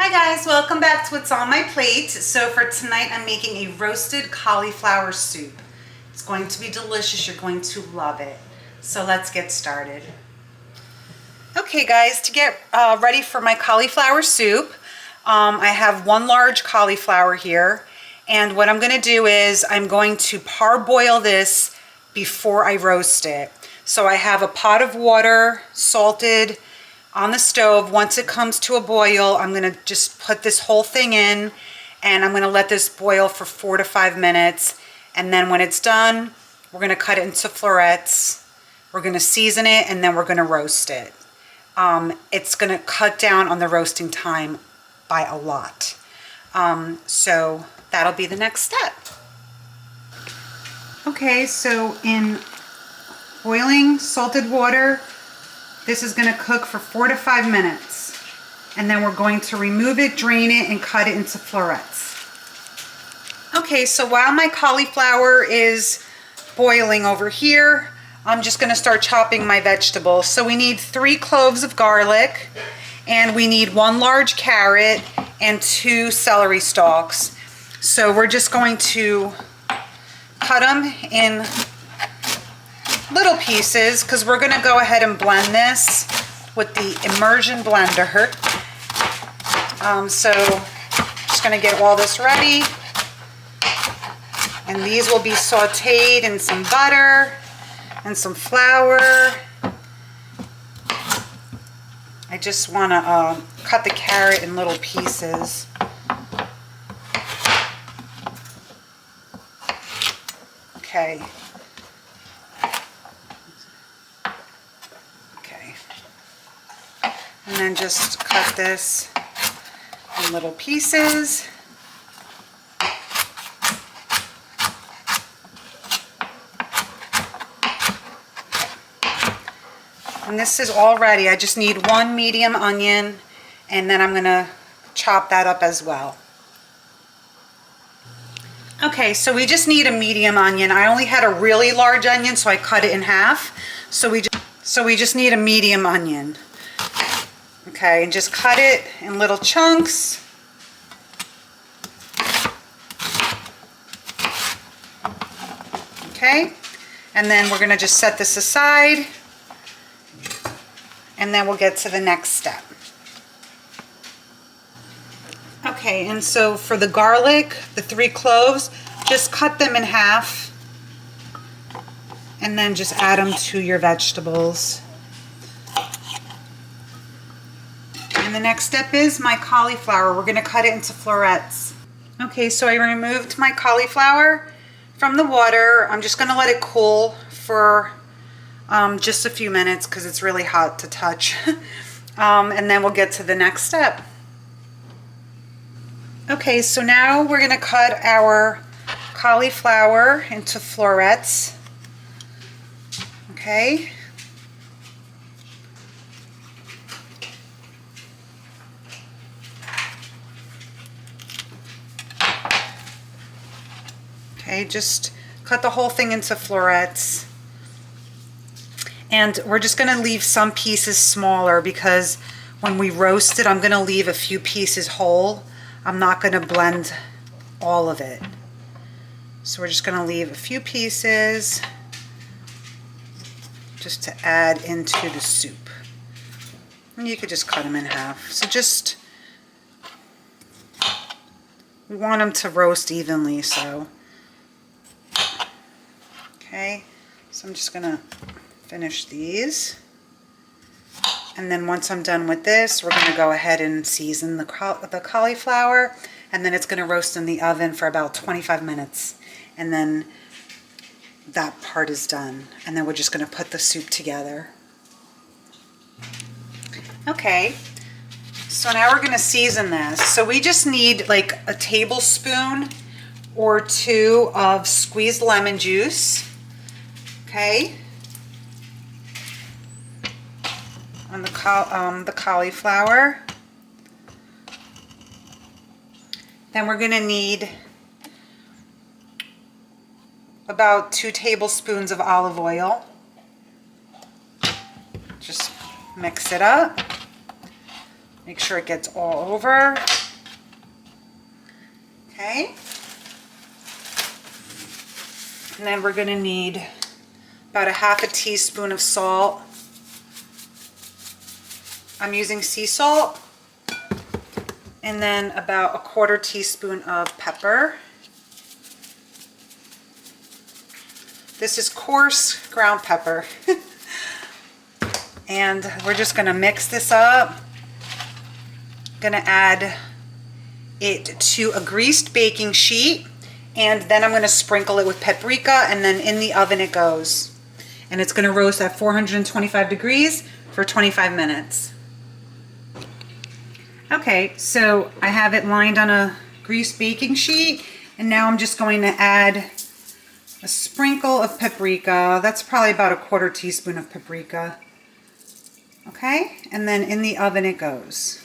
Hi guys, welcome back to What's on My Plate. So for tonight I'm making a roasted cauliflower soup. It's going to be delicious, you're going to love it. So let's get started. Okay guys, to get ready for my cauliflower soup, I have one large cauliflower here, and what I'm going to do is I'm going to parboil this before I roast it. So I have a pot of water, salted, on the stove. Once it comes to a boil, I'm going to just put this whole thing in, and I'm going to let this boil for 4 to 5 minutes, and then when it's done, we're going to cut it into florets. We're going to season it, and then we're going to roast it. It's going to cut down on the roasting time by a lot. So that'll be the next step. Okay, so in boiling salted water, this is going to cook for 4 to 5 minutes. And then we're going to remove it, drain it, and cut it into florets. Okay, so while my cauliflower is boiling over here, I'm just going to start chopping my vegetables. So we need 3 cloves of garlic, and we need 1 large carrot and 2 celery stalks. So we're just going to cut them in little pieces because we're going to go ahead and blend this with the immersion blender. So just going to get all this ready, and these will be sauteed in some butter and some flour. I just want to cut the carrot in little pieces. Okay. And then just cut this in little pieces. And this is all ready. I just need 1 medium onion, and then I'm going to chop that up as well. Okay, so we just need a medium onion. I only had a really large onion, so I cut it in half. So we just need a medium onion. Okay, and just cut it in little chunks. Okay, and then we're going to just set this aside, and then we'll get to the next step. Okay, and so for the garlic, the 3 cloves, just cut them in half, and then just add them to your vegetables. And the next step is my cauliflower. We're going to cut it into florets. Okay, so I removed my cauliflower from the water. I'm just going to let it cool for just a few minutes because it's really hot to touch. And then we'll get to the next step. Okay, so now we're going to cut our cauliflower into florets. Okay. Okay, just cut the whole thing into florets. And we're just going to leave some pieces smaller because when we roast it, I'm going to leave a few pieces whole. I'm not going to blend all of it. So we're just going to leave a few pieces just to add into the soup. And you could just cut them in half. So just, we want them to roast evenly, so. Okay, so I'm just going to finish these. And then once I'm done with this, we're going to go ahead and season the cauliflower. And then it's going to roast in the oven for about 25 minutes. And then that part is done. And then we're just going to put the soup together. Okay, so now we're going to season this. So we just need like a tablespoon or 2 of squeezed lemon juice. Okay, on the cauliflower. Then we're going to need about 2 tablespoons of olive oil. Just mix it up. Make sure it gets all over. Okay. And then we're gonna need about a half a teaspoon of salt. I'm using sea salt. And then about a quarter teaspoon of pepper. This is coarse ground pepper. And we're just gonna mix this up. Gonna add it to a greased baking sheet, and then I'm gonna sprinkle it with paprika, and then in the oven it goes. And it's gonna roast at 425 degrees for 25 minutes. Okay, so I have it lined on a greased baking sheet, and now I'm just going to add a sprinkle of paprika. That's probably about a quarter teaspoon of paprika. Okay, and then in the oven it goes.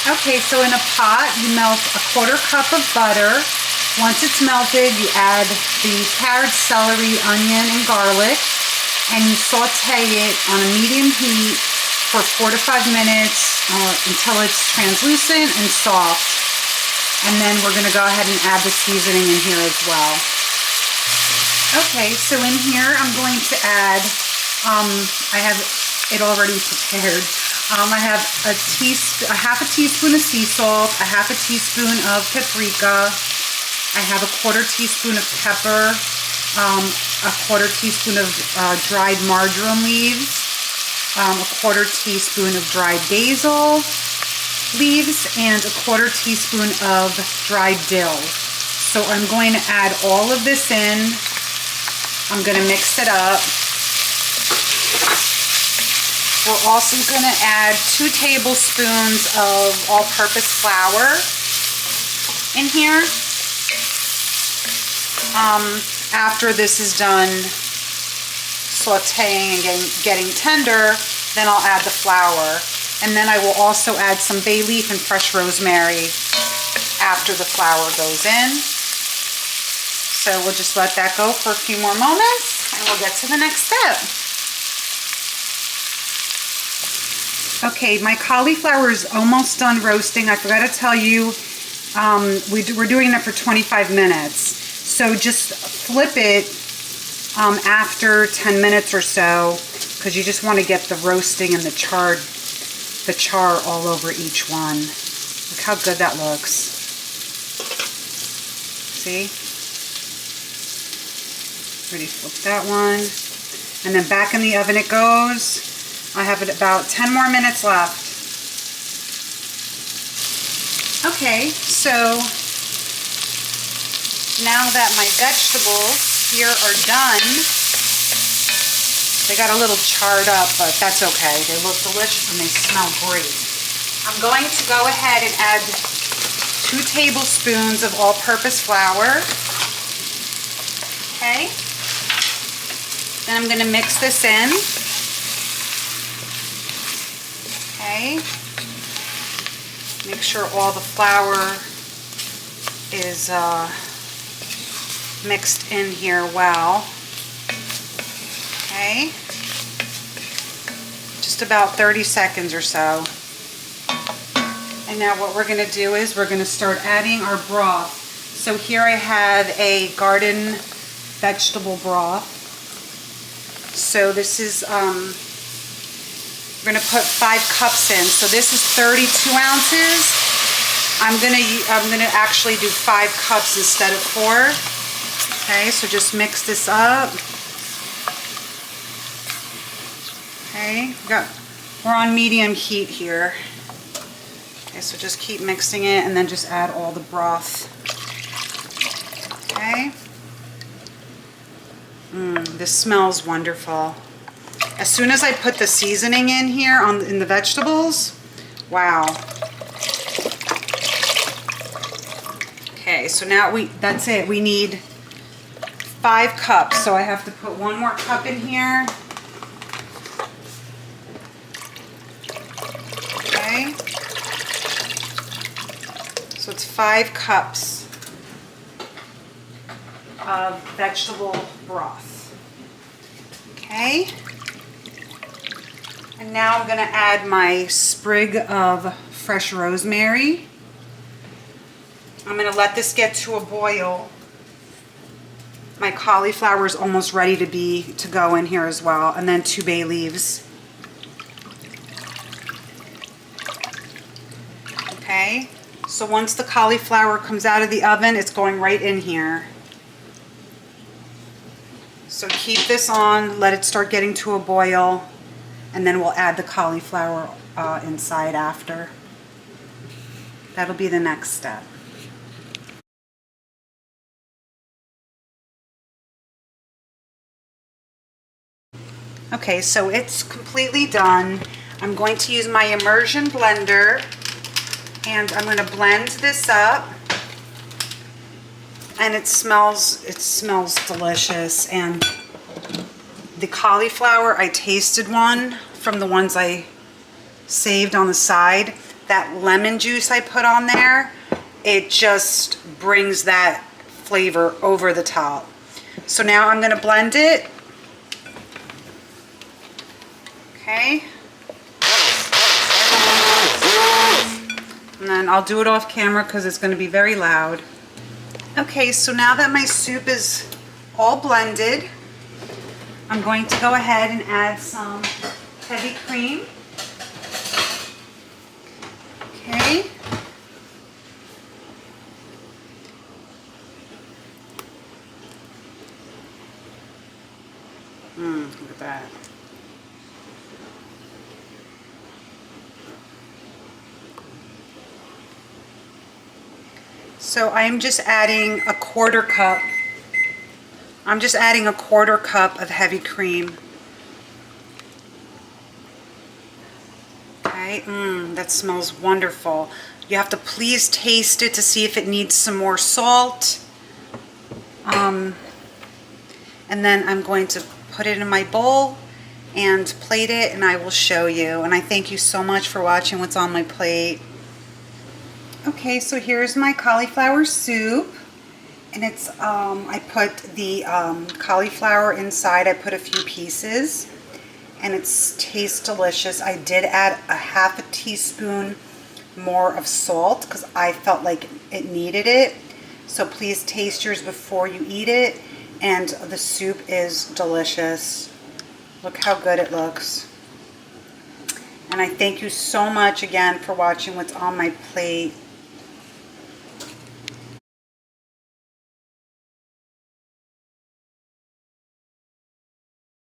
Okay, so in a pot, you melt a quarter cup of butter. Once it's melted, you add the carrot, celery, onion, and garlic, and you saute it on a medium heat for 4 to 5 minutes until it's translucent and soft. And then we're gonna go ahead and add the seasoning in here as well. Okay, so in here I'm going to add, I have it already prepared. I have a half a teaspoon of sea salt, a half a teaspoon of paprika. I have a quarter teaspoon of pepper, a quarter teaspoon of dried marjoram leaves, a quarter teaspoon of dried basil leaves, and a quarter teaspoon of dried dill. So I'm going to add all of this in. I'm going to mix it up. We're also going to add 2 tablespoons of all-purpose flour in here. After this is done sauteing and getting tender, then I'll add the flour. And then I will also add some bay leaf and fresh rosemary after the flour goes in. So we'll just let that go for a few more moments, and we'll get to the next step. Okay, my cauliflower is almost done roasting. I forgot to tell you, we're doing it for 25 minutes. So just flip it after 10 minutes or so, because you just want to get the roasting and the char all over each one. Look how good that looks. See? Ready to flip that one. And then back in the oven it goes. I have it about 10 more minutes left. Okay, so now that my vegetables here are done, they got a little charred up, but that's okay. They look delicious and they smell great. I'm going to go ahead and add 2 tablespoons of all-purpose flour. Okay. Then I'm going to mix this in. Okay. Make sure all the flour is mixed in here well. Okay. Just about 30 seconds or so. And now what we're going to do is we're going to start adding our broth. So here I have a garden vegetable broth. So this is, we're going to put 5 cups in. So this is 32 ounces. I'm going to actually do 5 cups instead of 4. Okay, so just mix this up. Okay, we're on medium heat here. Okay, so just keep mixing it and then just add all the broth. Okay. This smells wonderful. As soon as I put the seasoning in here in the vegetables, wow. Okay, so now that's it. We need 5 cups, so I have to put 1 more cup in here. Okay. So it's 5 cups of vegetable broth. Okay. And now I'm going to add my sprig of fresh rosemary. I'm going to let this get to a boil. My cauliflower is almost ready to go in here as well. And then 2 bay leaves. Okay, so once the cauliflower comes out of the oven, it's going right in here. So keep this on, let it start getting to a boil, and then we'll add the cauliflower inside after. That'll be the next step. Okay, so it's completely done. I'm going to use my immersion blender, and I'm going to blend this up. And it smells delicious. And the cauliflower, I tasted one from the ones I saved on the side. That lemon juice I put on there, it just brings that flavor over the top. So now I'm going to blend it. Okay. And then I'll do it off camera because it's going to be very loud. Okay, so now that my soup is all blended, I'm going to go ahead and add some heavy cream. Okay. Look at that. So I'm just adding a 1/4 cup. I'm just adding a 1/4 cup of heavy cream. Okay, that smells wonderful. You have to please taste it to see if it needs some more salt. And then I'm going to put it in my bowl and plate it, and I will show you. And I thank you so much for watching what's on my plate. Okay, so here's my cauliflower soup, and it's I put the cauliflower inside. I put a few pieces, and it tastes delicious. I did add a 1/2 teaspoon more of salt because I felt like it needed it. So please taste yours before you eat it, and the soup is delicious. Look how good it looks. And I thank you so much again for watching what's on my plate.